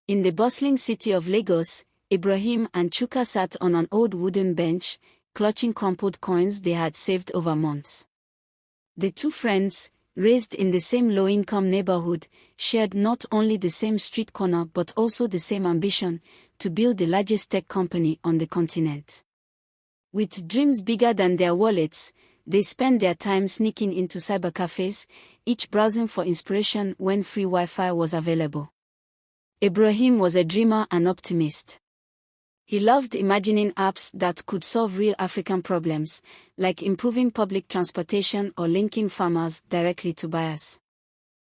In the bustling city of Lagos, Ibrahim and Chuka sat on an old wooden bench, clutching crumpled coins they had saved over months. The two friends, raised in the same low-income neighborhood, shared not only the same street corner but also the same ambition to build the largest tech company on the continent. With dreams bigger than their wallets, they spent their time sneaking into cybercafés, each browsing for inspiration when free Wi-Fi was available. Ibrahim was a dreamer and optimist. He loved imagining apps that could solve real African problems, like improving public transportation or linking farmers directly to buyers.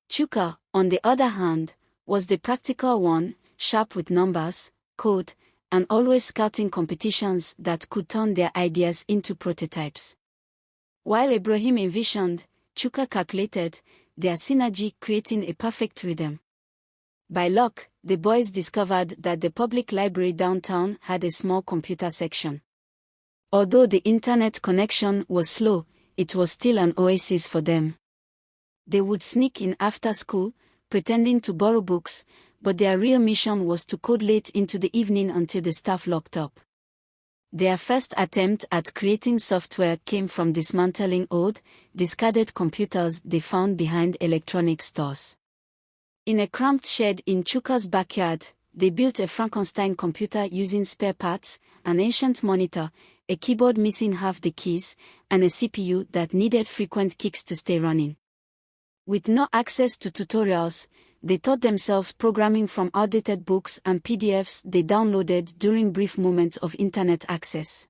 Chuka, on the other hand, was the practical one, sharp with numbers, code, and always scouting competitions that could turn their ideas into prototypes. While Ibrahim envisioned, Chuka calculated, their synergy creating a perfect rhythm. By luck, the boys discovered that the public library downtown had a small computer section. Although the internet connection was slow, it was still an oasis for them. They would sneak in after school, pretending to borrow books, but their real mission was to code late into the evening until the staff locked up. Their first attempt at creating software came from dismantling old, discarded computers they found behind electronics stores. In a cramped shed in Chuka's backyard, they built a Frankenstein computer using spare parts, an ancient monitor, a keyboard missing half the keys, and a CPU that needed frequent kicks to stay running. With no access to tutorials, they taught themselves programming from outdated books and PDFs they downloaded during brief moments of internet access.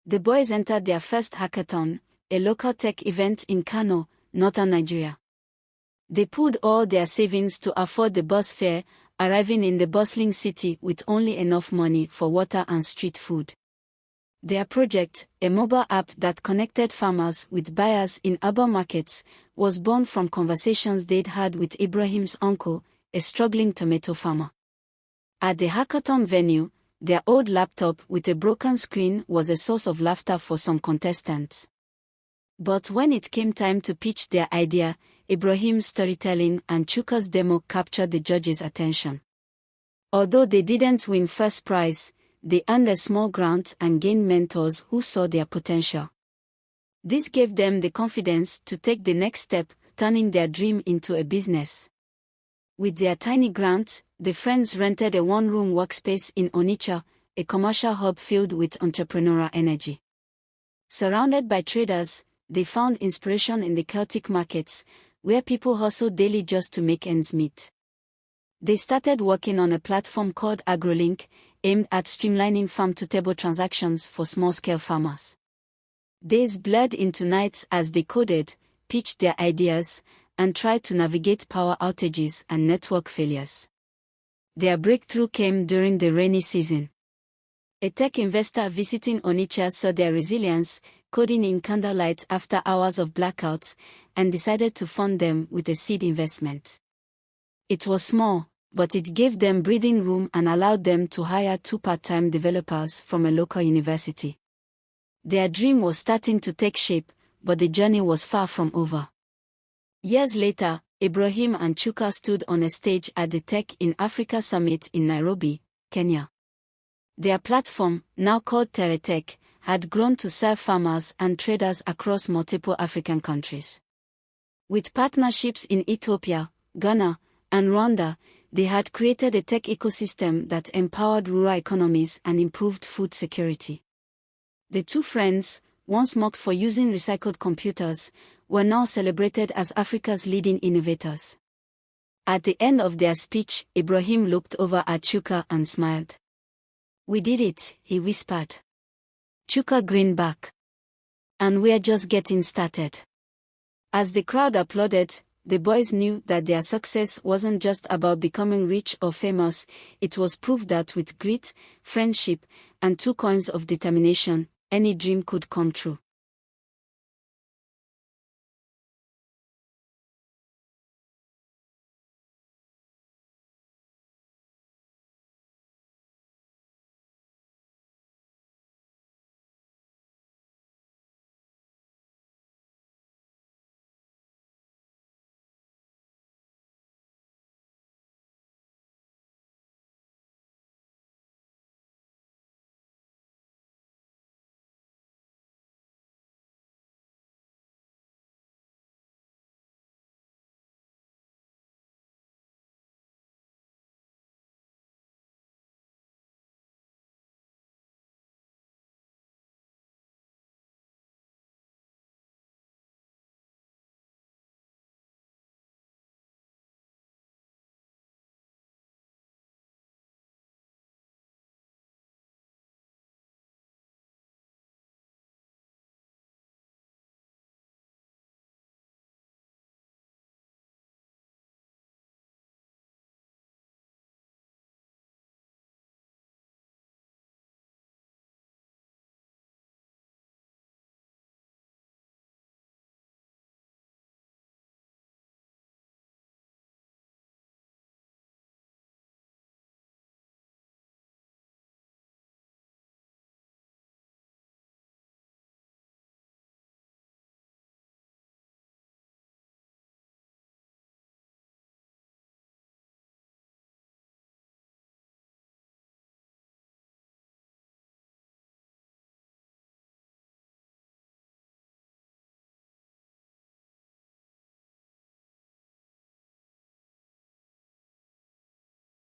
The boys entered their first hackathon, a local tech event in Kano, northern Nigeria. They pooled all their savings to afford the bus fare, arriving in the bustling city with only enough money for water and street food. Their project, a mobile app that connected farmers with buyers in urban markets, was born from conversations they'd had with Ibrahim's uncle, a struggling tomato farmer. At the hackathon venue, their old laptop with a broken screen was a source of laughter for some contestants. But when it came time to pitch their idea, Ibrahim's storytelling and Chuka's demo captured the judges' attention. Although they didn't win first prize, they earned a small grant and gained mentors who saw their potential. This gave them the confidence to take the next step, turning their dream into a business. With their tiny grant, the friends rented a one-room workspace in Onitsha, a commercial hub filled with entrepreneurial energy. Surrounded by traders, they found inspiration in the chaotic markets, where people hustled daily just to make ends meet. They started working on a platform called AgroLink, aimed at streamlining farm-to-table transactions for small-scale farmers. Days blurred into nights as they coded, pitched their ideas, and tried to navigate power outages and network failures. Their breakthrough came during the rainy season. A tech investor visiting Onitsha saw their resilience, coding in candlelight after hours of blackouts, and decided to fund them with a seed investment. It was small, but it gave them breathing room and allowed them to hire 2 part-time developers from a local university. Their dream was starting to take shape, but the journey was far from over. Years later, Ibrahim and Chuka stood on a stage at the Tech in Africa Summit in Nairobi, Kenya. Their platform, now called TerraTech, had grown to serve farmers and traders across multiple African countries. With partnerships in Ethiopia, Ghana, and Rwanda, they had created a tech ecosystem that empowered rural economies and improved food security. The two friends, once mocked for using recycled computers, were now celebrated as Africa's leading innovators. At the end of their speech, Ibrahim looked over at Chuka and smiled. "We did it," he whispered. Chuka grinned back. "And we're just getting started." As the crowd applauded, the boys knew that their success wasn't just about becoming rich or famous, it was proof that with grit, friendship, and 2 coins of determination, any dream could come true.